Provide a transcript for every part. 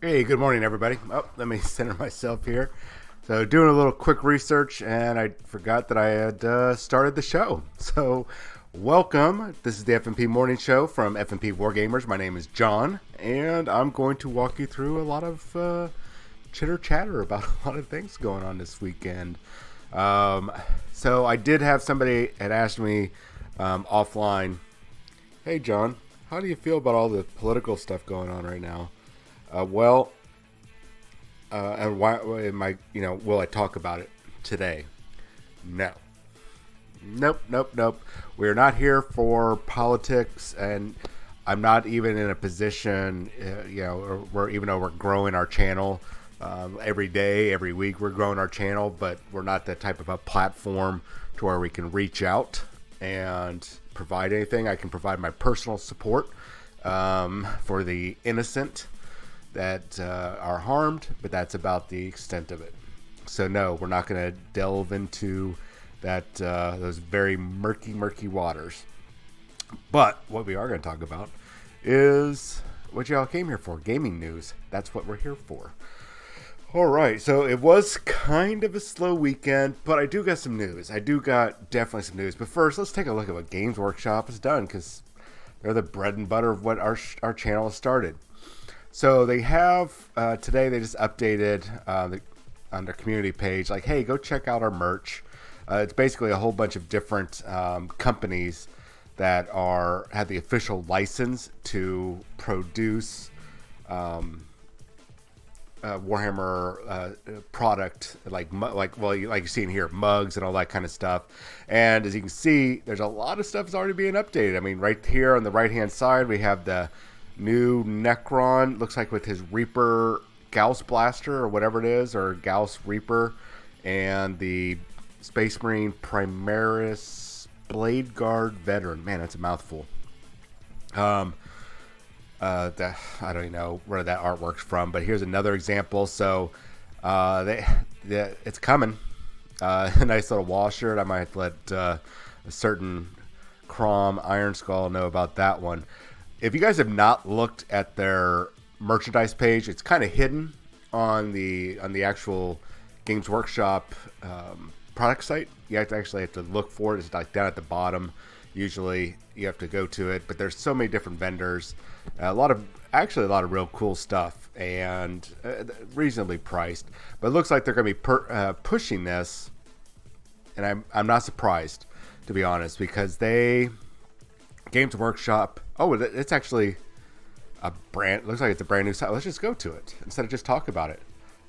Hey, good morning, everybody. Oh, let me center myself here. So, doing a little quick research, and I forgot that I had started the show. So, welcome. This is the FNP Morning Show from FNP Wargamers. My name is John, and I'm going to walk you through a lot of chitter chatter about a lot of things going on this weekend. So, I did have somebody had asked me offline, "Hey, John, how do you feel about all the political stuff going on right now?" And why am I, will I talk about it today? No. Nope. We're not here for politics, and I'm not even in a position, even though we're growing our channel every day, every week, we're growing our channel, but we're not that type of a platform to where we can reach out and provide anything. I can provide my personal support for the innocent that are harmed, but that's about the extent of it. So no, we're not going to delve into that those very murky waters. But what we are going to talk about is what y'all came here for, gaming news. That's what we're here for. All right, so it was kind of a slow weekend, but I do got some news. I do got definitely some news. But first, let's take a look at what Games Workshop has done, because they're the bread and butter of what our channel has started. So they have, today they just updated on their community page, like, hey, go check out our merch. It's basically a whole bunch of different companies that have the official license to produce Warhammer product, like you're seeing here, mugs and all that kind of stuff. And as you can see, there's a lot of stuff that's already being updated. I mean, right here on the right-hand side, we have the new Necron, looks like with his Reaper Gauss Blaster or whatever it is, or Gauss Reaper, and the Space Marine Primaris Blade Guard Veteran. Man, that's a mouthful. I don't even know where that artwork's from, but here's another example. So it's coming. A nice little wall shirt. I might let a certain Crom Iron Skull know about that one. If you guys have not looked at their merchandise page, it's kind of hidden on the actual Games Workshop product site. You actually have to look for it. It's like down at the bottom. Usually you have to go to it, but there's so many different vendors. A lot of real cool stuff, and reasonably priced. But it looks like they're going to be pushing this, and I'm not surprised, to be honest, because Games Workshop. Oh, it's actually a brand. Looks like it's a brand new site. Let's just go to it instead of just talk about it.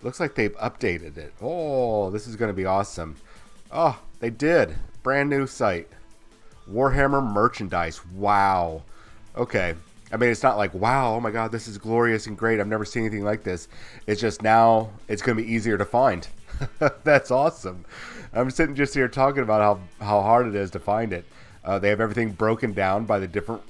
Looks like they've updated it. Oh, this is going to be awesome. Oh, they did. Brand new site. Warhammer merchandise. Wow. Okay. I mean, it's not like, wow, oh my God, this is glorious and great. I've never seen anything like this. It's just now it's going to be easier to find. That's awesome. I'm sitting just here talking about how hard it is to find it. They have everything broken down by the different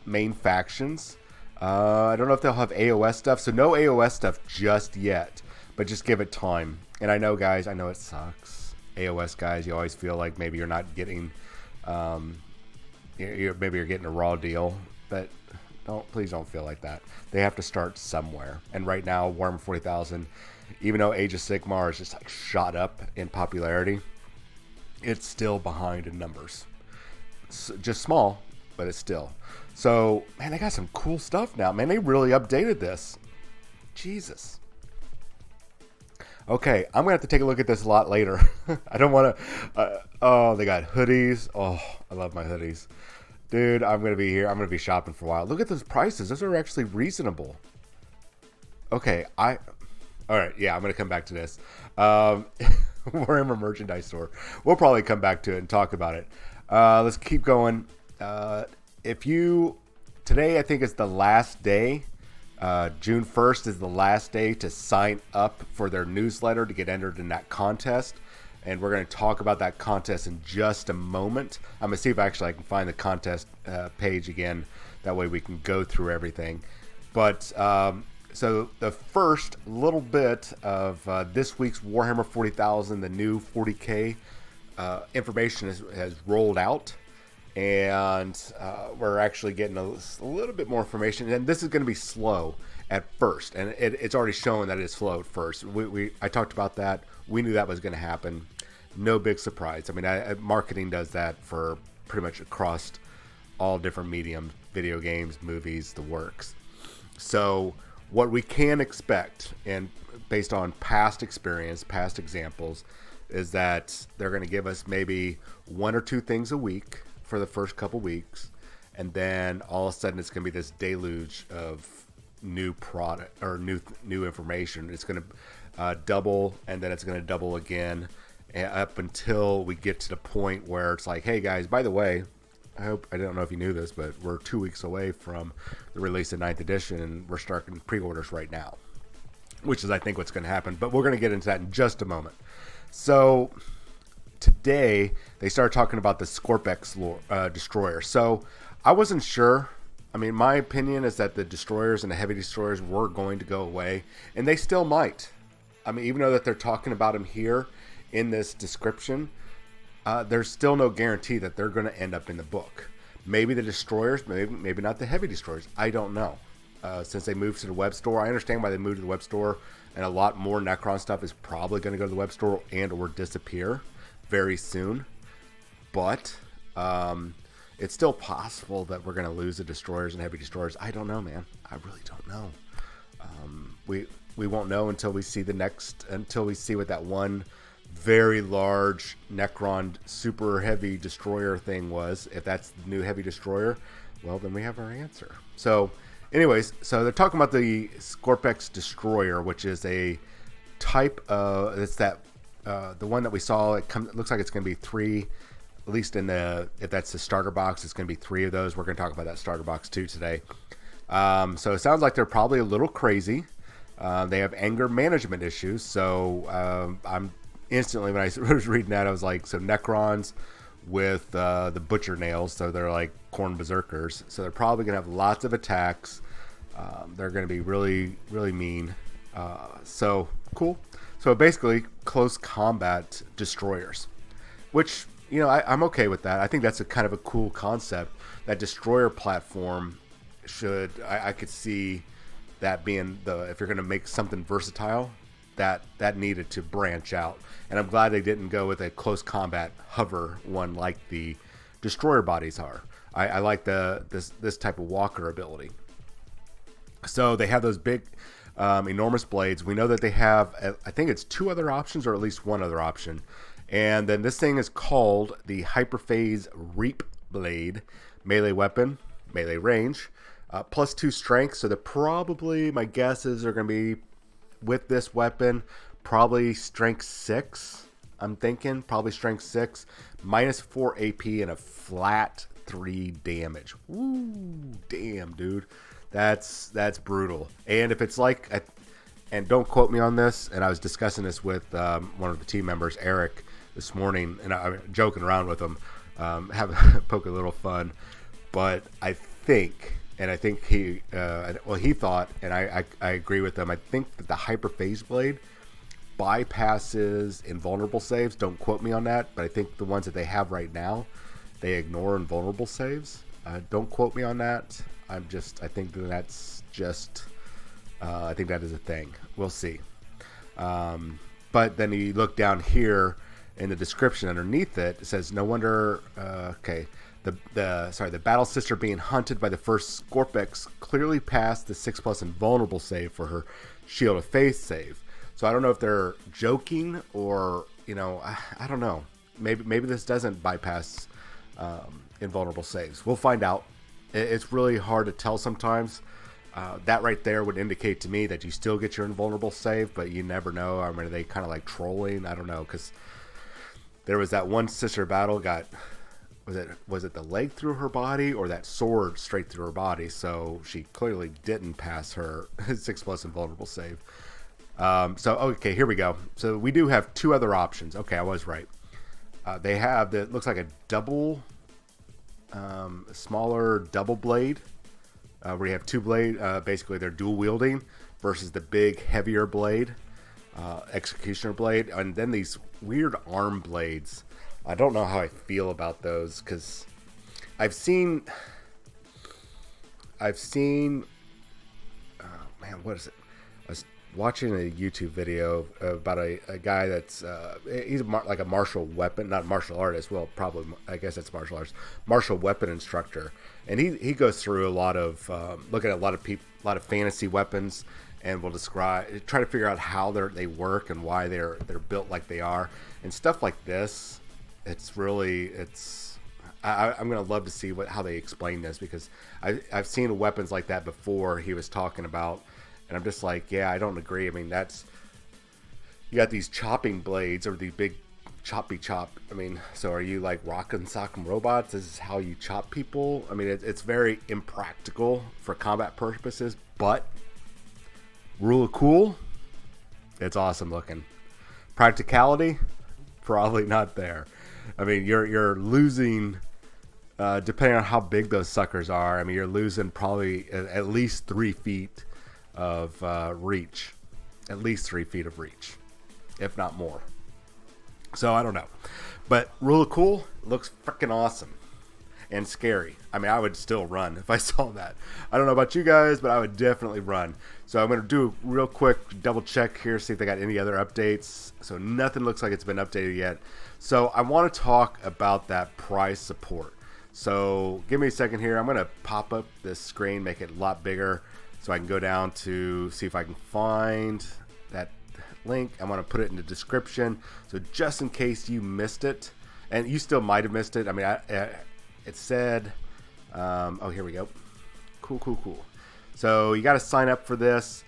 main factions. I don't know if they'll have AOS stuff. So no AOS stuff just yet, but just give it time. And I know, guys, I know it sucks. AOS guys, you always feel like maybe you're not getting, maybe you're getting a raw deal, but please don't feel like that. They have to start somewhere. And right now, Warhammer 40,000, even though Age of Sigmar is just like shot up in popularity, it's still behind in numbers. Just small, but it's still. So, man, they got some cool stuff now. Man, they really updated this. Jesus. Okay, I'm going to have to take a look at this a lot later. I don't want to... oh, they got hoodies. Oh, I love my hoodies. Dude, I'm going to be here. I'm going to be shopping for a while. Look at those prices. Those are actually reasonable. Okay, all right, yeah, I'm going to come back to this. Warhammer merchandise store. We'll probably come back to it and talk about it. Let's keep going. Today I think is the last day. June 1st is the last day to sign up for their newsletter to get entered in that contest. And we're going to talk about that contest in just a moment. I'm going to see if I can find the contest page again. That way we can go through everything. But so the first little bit of this week's Warhammer 40,000, the new 40K information has rolled out. And we're actually getting a little bit more information. And this is going to be slow. at first, and it's already shown that it's slow at first. I talked about that. We knew that was going to happen. No big surprise. I mean, marketing does that for pretty much across all different mediums, video games, movies, the works. So what we can expect, and based on past experience, past examples, is that they're going to give us maybe 1 or 2 things a week for the first couple weeks, and then all of a sudden it's going to be this deluge of new product or new information. It's going to double, and then it's going to double again, up until we get to the point where it's like, hey guys, by the way, I don't know if you knew this, but we're 2 weeks away from the release of 9th edition, and we're starting pre-orders right now, which is, I think, what's going to happen. But we're going to get into that in just a moment. So today they started talking about the Scorpex destroyer. So I wasn't sure. I mean, my opinion is that the destroyers and the heavy destroyers were going to go away, and they still might. I mean, even though that they're talking about them here in this description, there's still no guarantee that they're going to end up in the book. Maybe the destroyers, maybe not the heavy destroyers. I don't know. Since they moved to the web store, I understand why they moved to the web store, and a lot more Necron stuff is probably going to go to the web store and or disappear very soon. But it's still possible that we're going to lose the destroyers and heavy destroyers. I don't know, man. I really don't know. We won't know until we see what that one very large Necron super heavy destroyer thing was. If that's the new heavy destroyer, well, then we have our answer. So anyways, so they're talking about the Scorpex destroyer, which is a type of, it's that the one that we saw. It looks like it's going to be 3, at least if that's the starter box, it's going to be 3 of those. We're going to talk about that starter box too today. So it sounds like they're probably a little crazy. They have anger management issues. So I'm instantly, when I was reading that, I was like, so Necrons with the butcher nails, so they're like corn berserkers. So they're probably going to have lots of attacks. They're going to be really, really mean. So cool. So basically, close combat destroyers, which, you know, I'm okay with that. I think that's a kind of a cool concept. That destroyer platform I could see that being if you're going to make something versatile, that needed to branch out. And I'm glad they didn't go with a close combat hover one like the destroyer bodies are. I like this type of walker ability. So they have those big, enormous blades. We know that they have, I think it's 2 other options, or at least 1 other option. And then this thing is called the Hyperphase Reap Blade. Melee weapon, melee range, plus 2 strength. So they're probably, my guess is they're going to be, with this weapon, probably strength 6. I'm thinking probably strength 6, minus 4 AP, and a flat 3 damage. Woo, damn, dude. That's brutal. And if it's like, and don't quote me on this, and I was discussing this with one of the team members, Eric, this morning, and I'm joking around with him, poke a little fun, but I think he thought, and I agree with him, I think that the Hyperphase Blade bypasses invulnerable saves. Don't quote me on that, but I think the ones that they have right now, they ignore invulnerable saves. Don't quote me on that. I think that's just, I think that is a thing. We'll see. But then you look down here in the description underneath it, it says, no wonder, the battle sister being hunted by the first Scorpex clearly passed the 6+ invulnerable save for her Shield of Faith save. So I don't know if they're joking or, you know, I don't know. Maybe this doesn't bypass invulnerable saves. We'll find out. It's really hard to tell sometimes. That right there would indicate to me that you still get your invulnerable save, but you never know. I mean, are they kind of like trolling? I don't know, because there was that one sister battle was it the leg through her body or that sword straight through her body? So she clearly didn't pass her 6+ invulnerable save. So okay, here we go. So we do have 2 other options. Okay, I was right. They have that looks like a double, smaller double blade, where you have 2 blade. Basically, they're dual wielding versus the big, heavier blade, executioner blade, and then these weird arm blades. I don't know how I feel about those, because I've seen man, what is it? I was watching a YouTube video about a guy that's he's like a martial weapon, not martial artist. Well, probably I guess it's martial arts, martial weapon instructor, and he goes through a lot of look at a lot of fantasy weapons, and will try to figure out how they work and why they're built like they are, and stuff like this. I'm gonna love to see how they explain this, because I've seen weapons like that before. He was talking about. And I'm just like, yeah, I don't agree. I mean, you got these chopping blades or these big choppy chop. I mean, so are you like rock and sock'em robots? This is how you chop people? I mean, it's very impractical for combat purposes, but rule of cool, it's awesome looking. Practicality, probably not there. I mean, you're losing, depending on how big those suckers are. I mean, you're losing probably at least 3 feet of reach, at least 3 feet of reach, if not more. So I don't know, but rule of cool, looks freaking awesome and scary. I mean, I would still run if I saw that. I don't know about you guys, but I would definitely run. So I'm going to do a real quick double check here, see if they got any other updates. So nothing looks like it's been updated yet. So I want to talk about that prize support. So give me a second here. I'm going to pop up this screen, make it a lot bigger, so I can go down to see if I can find that link. I'm going to put it in the description. So just in case you missed it, and you still might have missed it. I mean, it said, oh, here we go. Cool. So you got to sign up for this.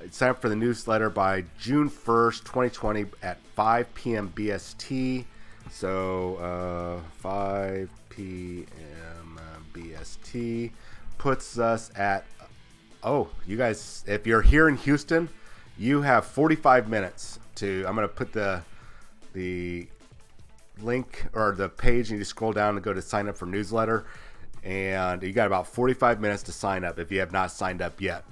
Sign up for the newsletter by June 1st, 2020 at 5 p.m. BST. So 5 p.m. BST puts us at, oh, you guys, if you're here in Houston, you have 45 minutes to, I'm going to put the link or the page, and you scroll down and go to sign up for newsletter, and you got about 45 minutes to sign up if you have not signed up yet.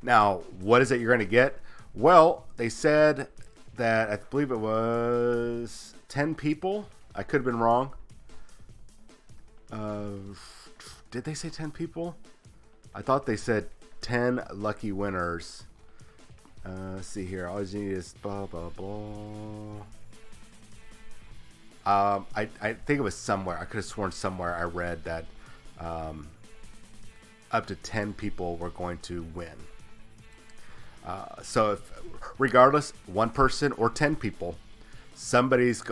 Now, what is it you're going to get? Well, they said that, I believe it was 10 people. I could have been wrong. Did they say 10 people? I thought they said 10 lucky winners. Let's see here. All you need is blah, blah, blah. I think it was somewhere. I could have sworn somewhere I read that up to 10 people were going to win. So if, regardless, one person or 10 people,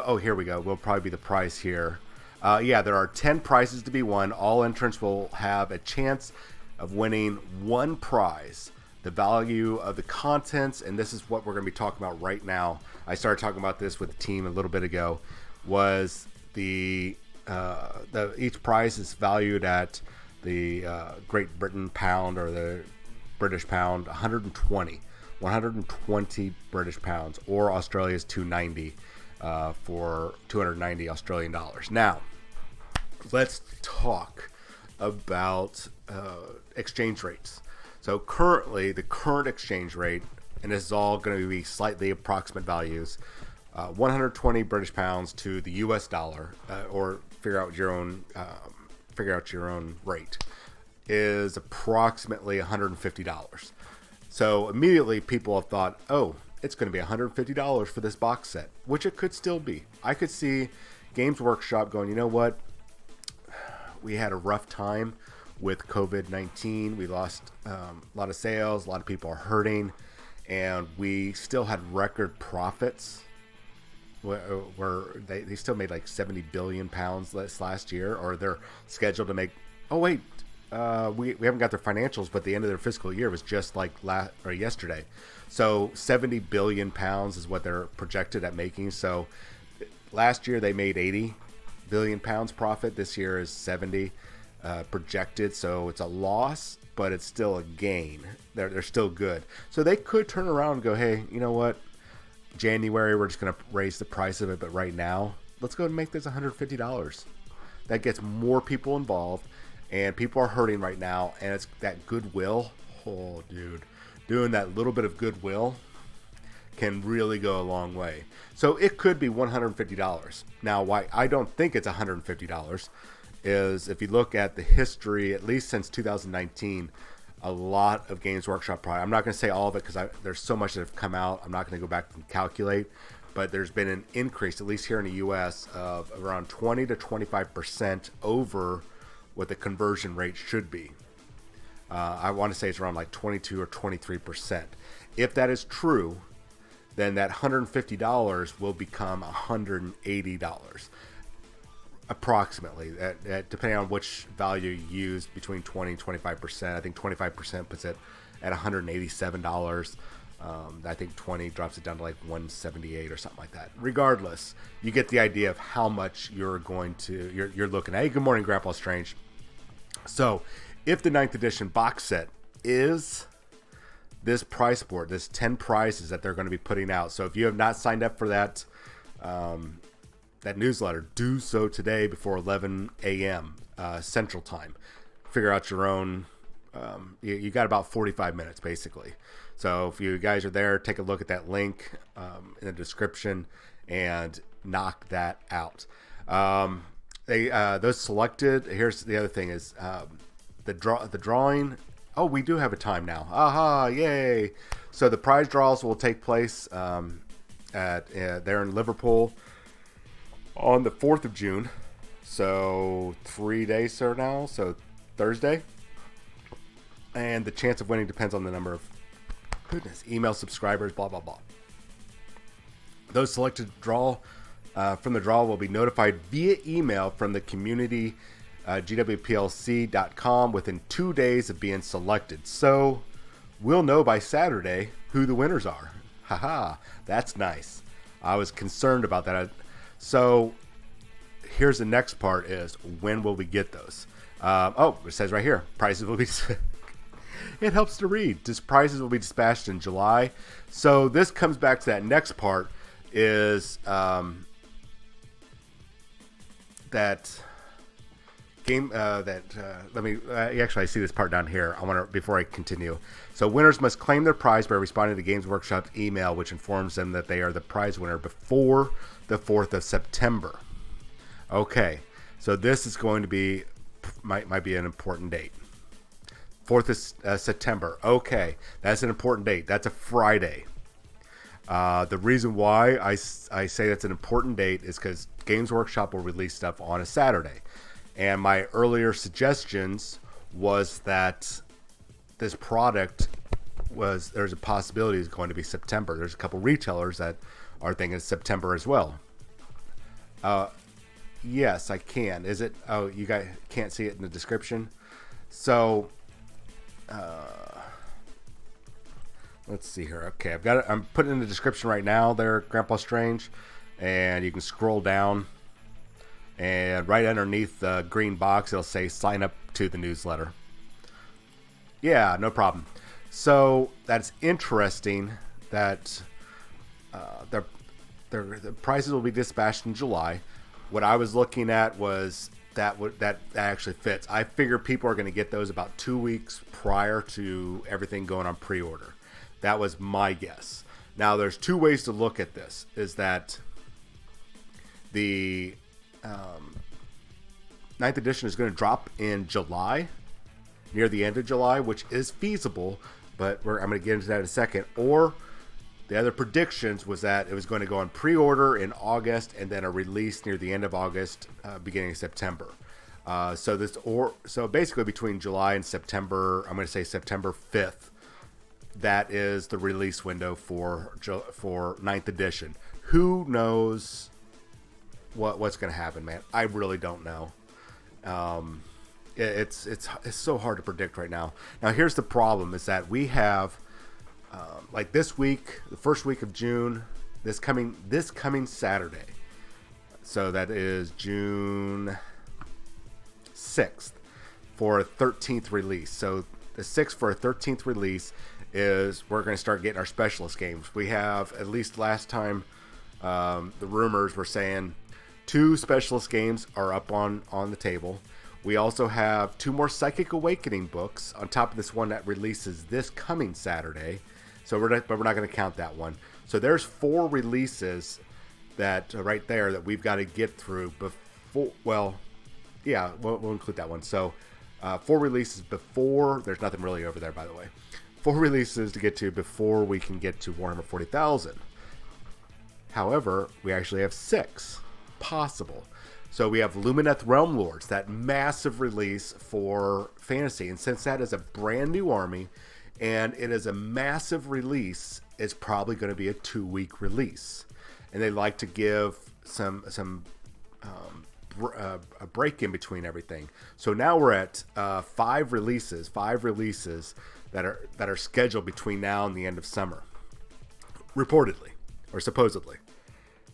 oh, here we go. Will probably be the prize here. Yeah, there are 10 prizes to be won. All entrants will have a chance of winning one prize. The value of the contents, and this is what we're going to be talking about right now. I started talking about this with the team a little bit ago. Was each prize is valued at the Great Britain pound or the British pound, 120 British pounds, or Australia's 290 for 290 Australian dollars. Now, let's talk about exchange rates. So currently, the current exchange rate, and this is all going to be slightly approximate values, 120 British pounds to the U.S. dollar, or figure out your own rate, is approximately $150. So immediately people have thought, oh, it's going to be $150 for this box set, which it could still be. I could see Games Workshop going, you know what? We had a rough time with COVID-19. We lost a lot of sales. A lot of people are hurting, and we still had record profits. Where they still made like 70 billion pounds this last year, or they're scheduled to make. Oh wait, we haven't got their financials, but the end of their fiscal year was just like yesterday. So 70 billion pounds is what they're projected at making. So last year they made 80 billion pounds profit. This year is 70 projected. So it's a loss, but it's still a gain. They're still good. So they could turn around and go, hey, you know what? January, we're just going to raise the price of it, but right now, let's go and make this $150. That gets more people involved, and people are hurting right now, and it's that goodwill. Oh, dude, doing that little bit of goodwill can really go a long way. So it could be $150. Now, why I don't think it's $150 is if you look at the history, at least since 2019, a lot of Games Workshop product. I'm not going to say all of it because there's so much that have come out. I'm not going to go back and calculate, but there's been an increase, at least here in the U.S., of around 20 to 25% over what the conversion rate should be. I want to say it's around like 22 or 23%. If that is true, then that $150 will become $180 approximately, depending on which value you use, between 20 and 25%. I think 25% puts it at $187. I think 20 drops it down to like 178 or something like that. Regardless, you get the idea of how much you're looking at. Hey, good morning, Grandpa Strange. So if the 9th edition box set is this price board, this 10 prizes that they're going to be putting out. So if you have not signed up for that newsletter, do so today before 11 a.m. Central Time. Figure out your own. You got about 45 minutes basically. So if you guys are there, take a look at that link in the description and knock that out. Those selected. Here's the other thing is the drawing. Oh, we do have a time now. Aha! Yay! So the prize draws will take place there in Liverpool on the 4th of June. So 3 days from now. So Thursday. And the chance of winning depends on the number of email subscribers. Blah blah blah. Those selected from the draw will be notified via email from the community. gwplc.com within 2 days of being selected. So we'll know by Saturday who the winners are. Haha, that's nice. I was concerned about that. So here's the next part is, when will we get those? It says right here, prices will be it helps to read. Prices will be dispatched in July. So this comes back to that next part is I see this part down here. Before I continue. So winners must claim their prize by responding to Games Workshop's email, which informs them that they are the prize winner before the 4th of September. Okay, so this is going to be might be an important date. 4th of September. Okay, that's an important date. That's a Friday. The reason why I say that's an important date is because Games Workshop will release stuff on a Saturday. And my earlier suggestions was that this product there's a possibility it's going to be September. There's a couple retailers that are thinking September as well. Yes, I can. Is it? Oh, you guys can't see it in the description. So, let's see here. Okay, I've got it. I'm putting it in the description right now there, Grandpa Strange. And you can scroll down. And right underneath the green box, it'll say sign up to the newsletter. Yeah, no problem. So that's interesting that the prices will be dispatched in July. What I was looking at was that actually fits. I figure people are going to get those about 2 weeks prior to everything going on pre-order. That was my guess. Now, there's two ways to look at this. Is that the 9th edition is going to drop in July, near the end of July, which is feasible, but I'm going to get into that in a second. Or the other predictions was that it was going to go on pre-order in August and then a release near the end of August, beginning of September. So basically between July and September, I'm going to say September 5th, that is the release window for 9th edition. Who knows what's going to happen, man? I really don't know. It's so hard to predict right now. Now, here's the problem: is that we have like this week, the first week of June, this coming Saturday. So that is June 6th for a 13th release. So the 6th for a 13th release is we're going to start getting our specialist games. We have, at least last time, the rumors were saying 2 specialist games are up on the table. We also have 2 more Psychic Awakening books on top of this one that releases this coming Saturday. So we're not going to count that one. So there's 4 releases that right there that we've got to get through before. Well, yeah, we'll include that one. So 4 releases before. There's nothing really over there, by the way. 4 releases to get to before we can get to Warhammer 40,000. However, we actually have 6 possible. So we have Lumineth Realm Lords, that massive release for Fantasy. And since that is a brand new army and it is a massive release, it's probably going to be a 2-week release. And they like to give a break in between everything. So now we're at 5 releases that are scheduled between now and the end of summer, reportedly or supposedly.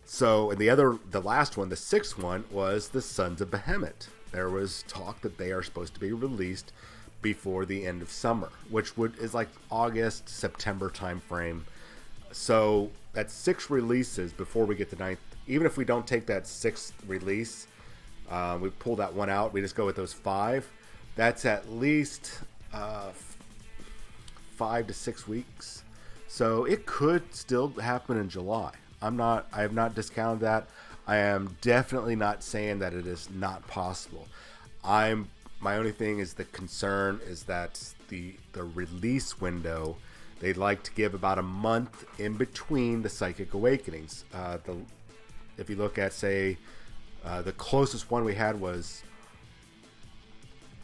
So, and the last one, the 6th one, was the Sons of Behemoth. There was talk that they are supposed to be released before the end of summer, which is like August, September time frame. So that's 6 releases before we get the 9th. Even if we don't take that 6th release, we pull that one out, we just go with those 5. That's at least 5 to 6 weeks. So it could still happen in July. I have not discounted that. I am definitely not saying that it is not possible. My only thing is the concern is that the release window, they like to give about a month in between the Psychic Awakenings. If you look at, say, the closest one we had was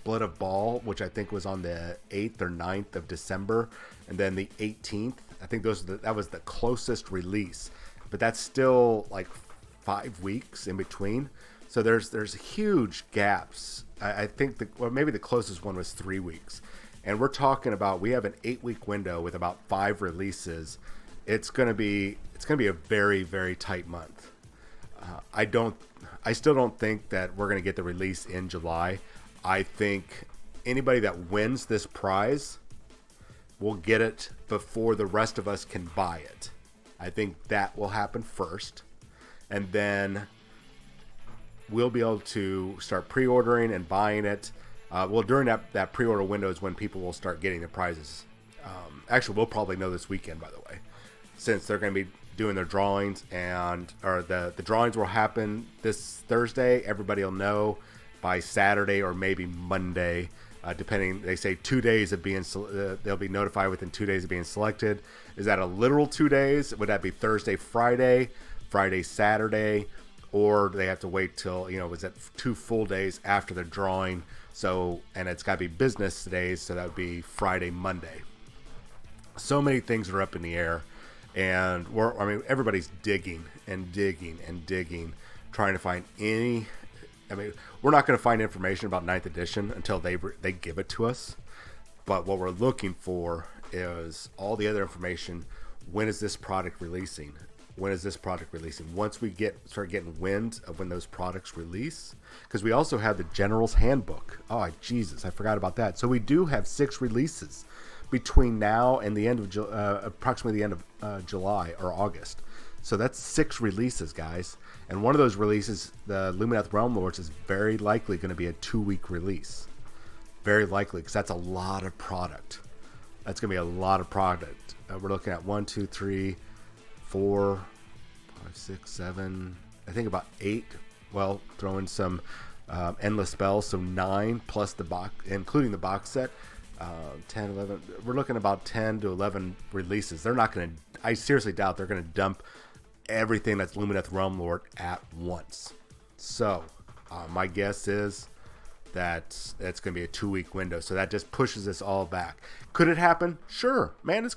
Blood of Baal, which I think was on the 8th or 9th of December, and then the 18th. I think that was the closest release. But that's still like 5 weeks in between. So there's huge gaps. I think maybe the closest one was 3 weeks. And we're talking about, we have an 8-week window with about 5 releases. It's going to be a very, very tight month. I still don't think that we're going to get the release in July. I think anybody that wins this prize will get it before the rest of us can buy it. I think that will happen first, and then we'll be able to start pre-ordering and buying it. During that pre-order window is when people will start getting the prizes. Actually, we'll probably know this weekend, by the way, since they're going to be doing their drawings, the drawings will happen this Thursday. Everybody will know by Saturday or maybe Monday. Depending, they say 2 days of being, they'll be notified within 2 days of being selected. Is that a literal 2 days? Would that be Thursday, Friday, Saturday, or do they have to wait till, was that 2 full days after the drawing? So, and it's got to be business days, so that would be Friday, Monday. So many things are up in the air, and everybody's digging and digging and digging, trying to find any. We're not going to find information about 9th edition until they give it to us. But what we're looking for is all the other information. When is this product releasing? Once we start getting wind of when those products release, because we also have the General's Handbook. Oh, Jesus, I forgot about that. So we do have 6 releases between now and the end of approximately the end of July or August. So that's 6 releases, guys. And one of those releases, the Lumineth Realm Lords, is very likely going to be a 2-week release. Very likely, because that's a lot of product. That's going to be a lot of product. We're looking at 1, 2, 3, 4, 5, 6, 7, I think about 8. Well, throw in some endless spells, so 9 plus the box, including the box set. 10, 11. We're looking about 10 to 11 releases. They're not going to, I seriously doubt they're going to dump everything that's Lumineth Realm Lord at once. So my guess is that it's going to be a 2-week window. So that just pushes us all back. Could it happen? Sure, man.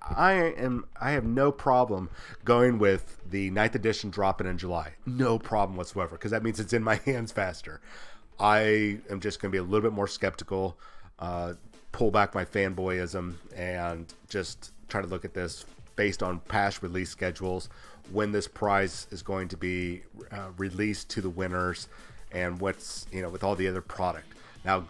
I have no problem going with the 9th edition dropping in July. No problem whatsoever, because that means it's in my hands faster. I am just going to be a little bit more skeptical, pull back my fanboyism, and just try to look at this based on past release schedules, when this prize is going to be released to the winners, and what's, with all the other product. Now,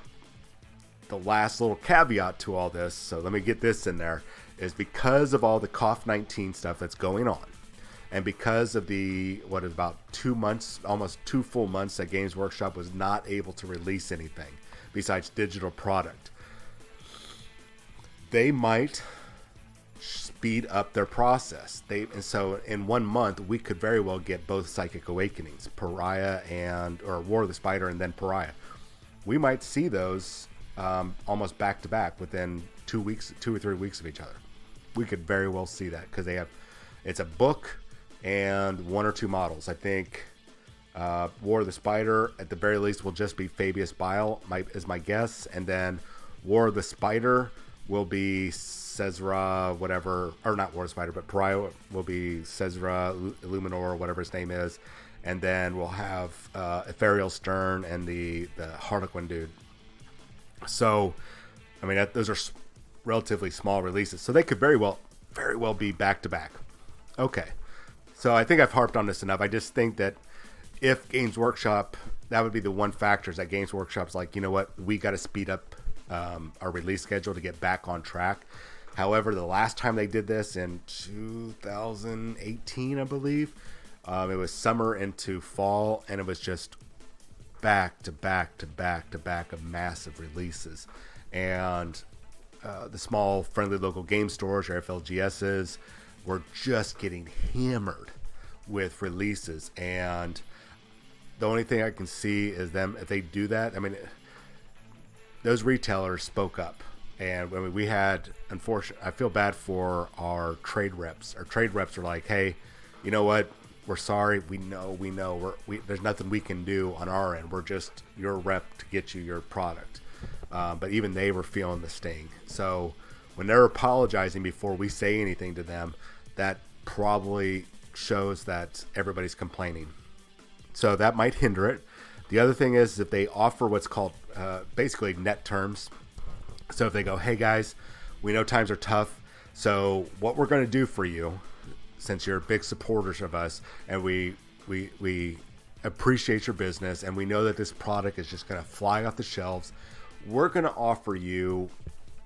the last little caveat to all this, so let me get this in there, is because of all the COF-19 stuff that's going on, and because of about 2 months, almost 2 full months that Games Workshop was not able to release anything besides digital product, they might speed up their process. And so in 1 month, we could very well get both Psychic Awakenings, Pariah or War of the Spider, and then Pariah. we might see those almost back to back within 2 or 3 weeks of each other. We could very well see that because it's a book and 1 or 2 models. I think War of the Spider at the very least will just be Fabius Bile, is my guess, and then War of the Spider will be Cesra, whatever, or not War of the Spider, but Pariah will be Cesra Illuminor, whatever his name is, and then we'll have Ethereal Stern and the Harlequin dude. So, I mean, those are relatively small releases, so they could very well be back to back. Okay, so I think I've harped on this enough. I just think that if Games Workshop, that would be the one factor, is that Games Workshop's like, you know what, we got to speed up our release schedule to get back on track. However, the last time they did this in 2018, I believe, it was summer into fall, and it was just back to back to back to back of massive releases. And the small friendly local game stores, or FLGSs, were just getting hammered with releases. And the only thing I can see is them, if they do that, I mean, those retailers spoke up. And I mean, we had, unfortunately, I feel bad for our trade reps. Our trade reps are like, hey, you know what? We're sorry. We know. There's nothing we can do on our end. We're just your rep to get you your product. But even they were feeling the sting. So when they're apologizing before we say anything to them, that probably shows that everybody's complaining. So that might hinder it. The other thing is if they offer what's called basically net terms. So if they go, hey guys, we know times are tough, so what we're going to do for you, since you're big supporters of us, and we appreciate your business, and we know that this product is just going to fly off the shelves, we're going to offer you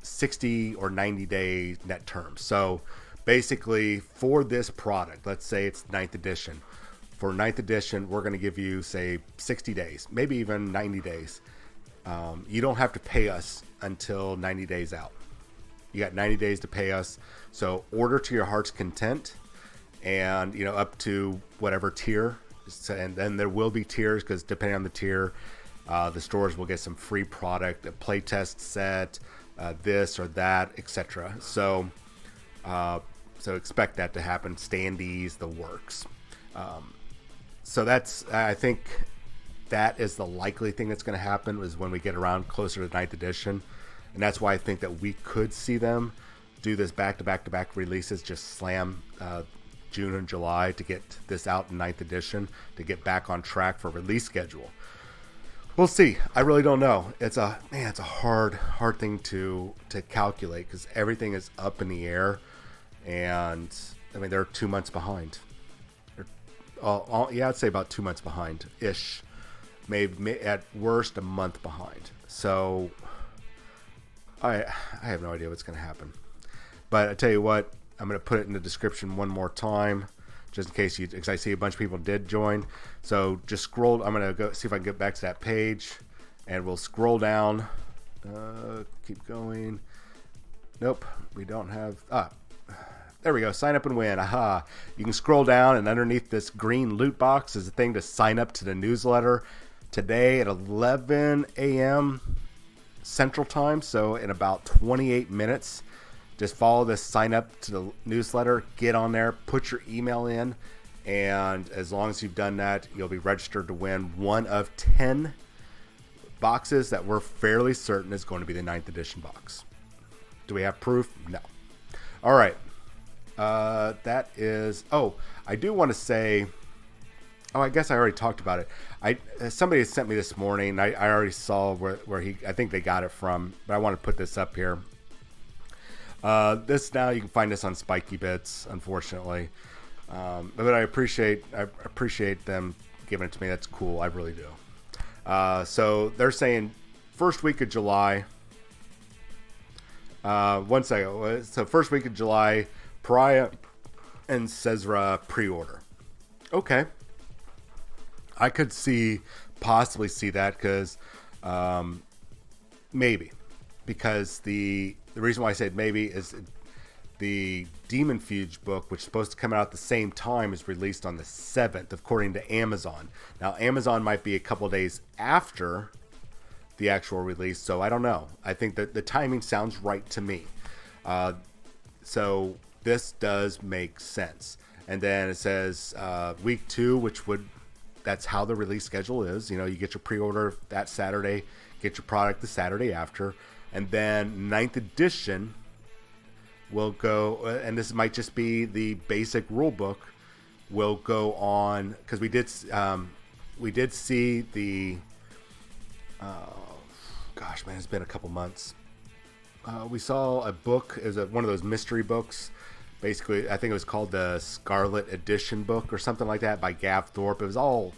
60 or 90 day net terms. So basically for this product, let's say it's 9th edition. For 9th edition, we're going to give you, say, 60 days, maybe even 90 days. You don't have to pay us until 90 days out. You got 90 days to pay us. So order to your heart's content, and up to whatever tier. So, and then there will be tiers, because depending on the tier, the stores will get some free product, a playtest set, this or that, etc. So expect that to happen. Standees, the works. So I think that is the likely thing that's going to happen, is when we get around closer to 9th edition. And that's why I think that we could see them do this back-to-back releases, just slam June and July to get this out in 9th edition, to get back on track for release schedule. We'll see. I really don't know. It's a hard thing to calculate, because everything is up in the air. And I mean, they're 2 months behind. I'd say about 2 months behind-ish. Maybe at worst a month behind. So I have no idea what's going to happen. But I tell you what, I'm going to put it in the description one more time, just in case because I see a bunch of people did join. So just scroll. I'm going to go see if I can get back to that page, and we'll scroll down. Keep going. Nope, we don't have. There we go. Sign up and win. Aha. You can scroll down, and underneath this green loot box is a thing to sign up to the newsletter today at 11 a.m. Central Time. So in about 28 minutes, just follow this sign up to the newsletter, get on there, put your email in, and as long as you've done that, you'll be registered to win one of 10 boxes that we're fairly certain is going to be the 9th edition box. Do we have proof? No. All right. That is, I do want to say, I guess I already talked about it. Somebody sent me this morning. I already saw where I think they got it from, but I want to put this up here. This now, you can find this on Spiky Bits, unfortunately. But I appreciate them giving it to me. That's cool. I really do. So they're saying first week of July. 1 second. So first week of July, Pariah and Cesra pre-order. Okay. I could possibly see that, because maybe. Because the reason why I said maybe is the Demon Fuge book, which is supposed to come out at the same time, is released on the 7th, according to Amazon. Now, Amazon might be a couple days after the actual release. So I don't know. I think that the timing sounds right to me. So this does make sense. And then it says week 2, that's how the release schedule is. You get your pre-order that Saturday, get your product the Saturday after, and then 9th edition will go, and this might just be the basic rule book, will go on, because we did see the, gosh, man, it's been a couple months. We saw a book, it was one of those mystery books. Basically, I think it was called the Scarlet Edition book or something like that by Gav Thorpe. It was all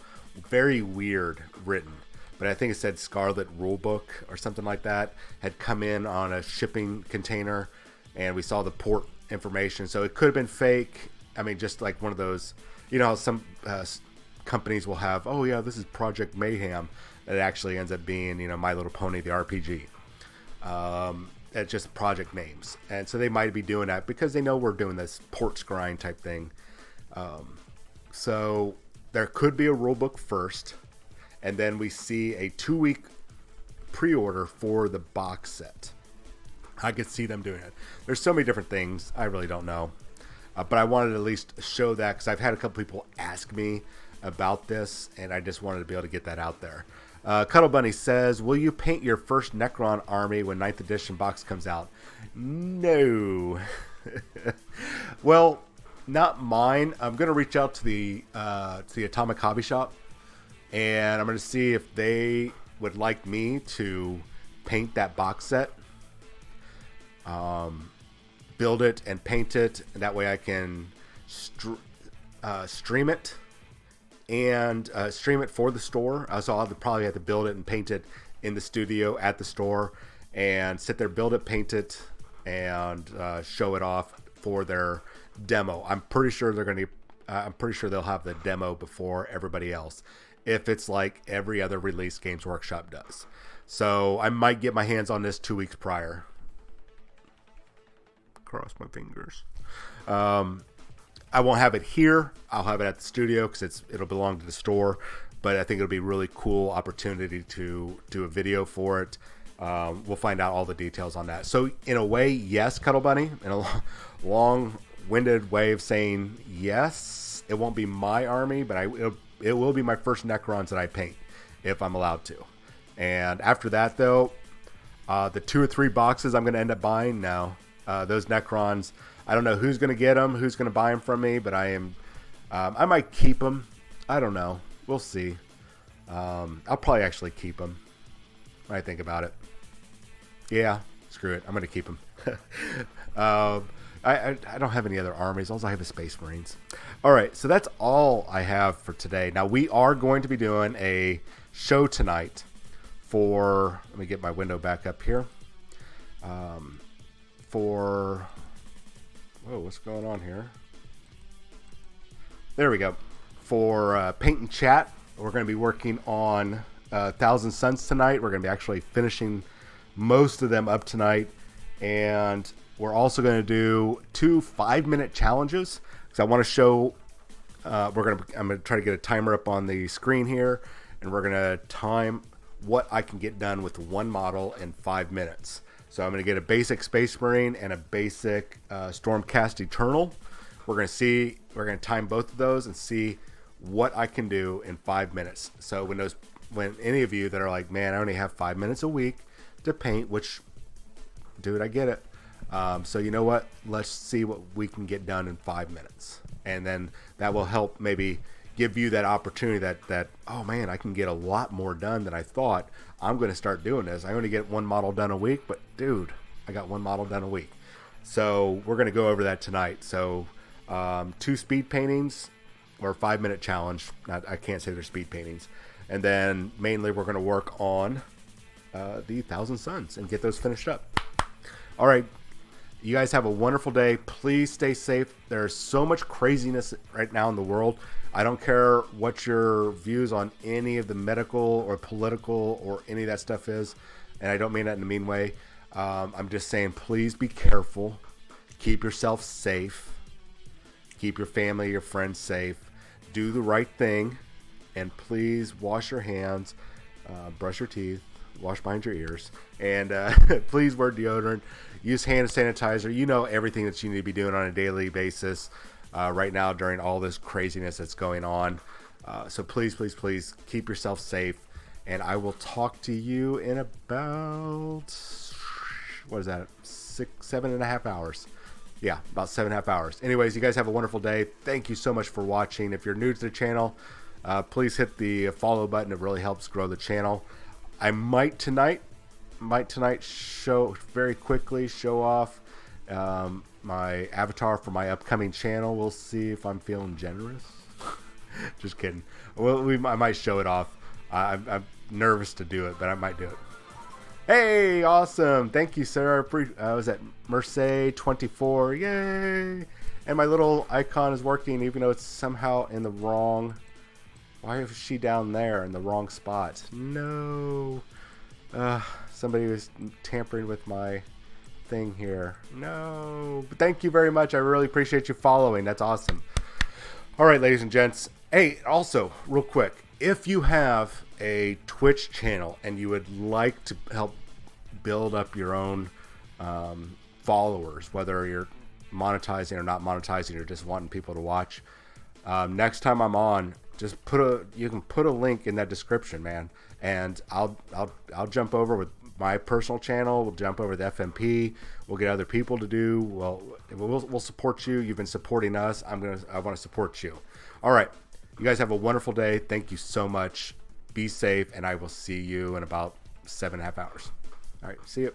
very weird written, but I think it said Scarlet Rule Book or something like that had come in on a shipping container, and we saw the port information. So it could have been fake. I mean, just like one of those, how some companies will have, oh yeah, this is Project Mayhem. It actually ends up being, My Little Pony, the RPG. It's just project names. And so they might be doing that because they know we're doing this port scrying type thing. So there could be a rulebook first, and then we see a 2-week pre-order for the box set. I could see them doing it. There's so many different things. I really don't know. But I wanted to at least show that because I've had a couple people ask me about this, and I just wanted to be able to get that out there. Cuddle Bunny says, will you paint your first Necron army when 9th edition box comes out? No. Well, not mine. I'm going to reach out to the Atomic Hobby Shop, and I'm going to see if they would like me to paint that box set. Build it and paint it, and that way I can stream it. And stream it for the store. So I'll probably have to build it and paint it in the studio at the store, and sit there, build it, paint it, and show it off for their demo. I'm pretty sure they'll have the demo before everybody else, if it's like every other release Games Workshop does. So I might get my hands on this 2 weeks prior. Cross my fingers. I won't have it here. I'll have it at the studio because it'll belong to the store. But I think it'll be a really cool opportunity to do a video for it. We'll find out all the details on that. So in a way, yes, Cuddle Bunny. In a long-winded way of saying yes, it won't be my army, but it will be my first Necrons that I paint if I'm allowed to. And after that, though, the 2 or 3 boxes I'm going to end up buying now. Those Necrons, I don't know who's going to get them, who's going to buy them from me, but I might keep them. I don't know. We'll see. I'll probably actually keep them when I think about it. Yeah, screw it. I'm going to keep them. I don't have any other armies. All I have is Space Marines. All right, so that's all I have for today. Now, we are going to be doing a show tonight for, let me get my window back up here. Whoa, what's going on here? There we go. For Paint and Chat, we're going to be working on 1,000 Suns tonight. We're going to be actually finishing most of them up tonight. And we're also going to do 2 5-minute challenges. Because I want to show, I'm going to try to get a timer up on the screen here. And we're going to time what I can get done with one model in 5 minutes. So I'm going to get a basic Space Marine and a basic Stormcast Eternal. We're going to time both of those and see what I can do in 5 minutes. So when any of you that are like, man, I only have 5 minutes a week to paint, which, dude, I get it. So you know what? Let's see what we can get done in 5 minutes. And then that will help maybe give you that opportunity that, oh man, I can get a lot more done than I thought. I'm going to start doing this. I only get 1 model done a week, but dude, I got 1 model done a week. So we're going to go over that tonight. So 2 speed paintings or 5-minute challenge. I can't say they're speed paintings. And then mainly we're going to work on the 1,000 Suns and get those finished up. All right. You guys have a wonderful day. Please stay safe. There's so much craziness right now in the world. I don't care what your views on any of the medical or political or any of that stuff is. And I don't mean that in a mean way. I'm just saying, please be careful. Keep yourself safe. Keep your family, your friends safe. Do the right thing. And please wash your hands, brush your teeth, wash behind your ears, and please wear deodorant. Use hand sanitizer. You know everything that you need to be doing on a daily basis right now during all this craziness that's going on. So please, please, please keep yourself safe. And I will talk to you in about, what is that, 7.5 hours. Yeah, about 7.5 hours. Anyways, you guys have a wonderful day. Thank you so much for watching. If you're new to the channel, please hit the follow button. It really helps grow the channel. I might tonight show off my avatar for my upcoming channel. We'll see if I'm feeling generous. Just kidding. Well, I might show it off. I'm nervous to do it, but I might do it. Hey, awesome. Thank you, sir. I was at Merce24. Yay. And my little icon is working, even though it's somehow in the wrong... Why is she down there in the wrong spot? No. Somebody was tampering with my thing here. No. But thank you very much. I really appreciate you following. That's awesome. All right, ladies and gents. Hey, also, real quick, if you have a Twitch channel and you would like to help build up your own followers, whether you're monetizing or not monetizing or just wanting people to watch, next time I'm on, just you can put a link in that description, man, and I'll jump over with my personal channel. We'll jump over the FNP. We'll get other people to do. We'll support you. You've been supporting us. I want to support you. All right, you guys have a wonderful day. Thank you so much. Be safe, and I will see you in about 7.5 hours. All right, see you.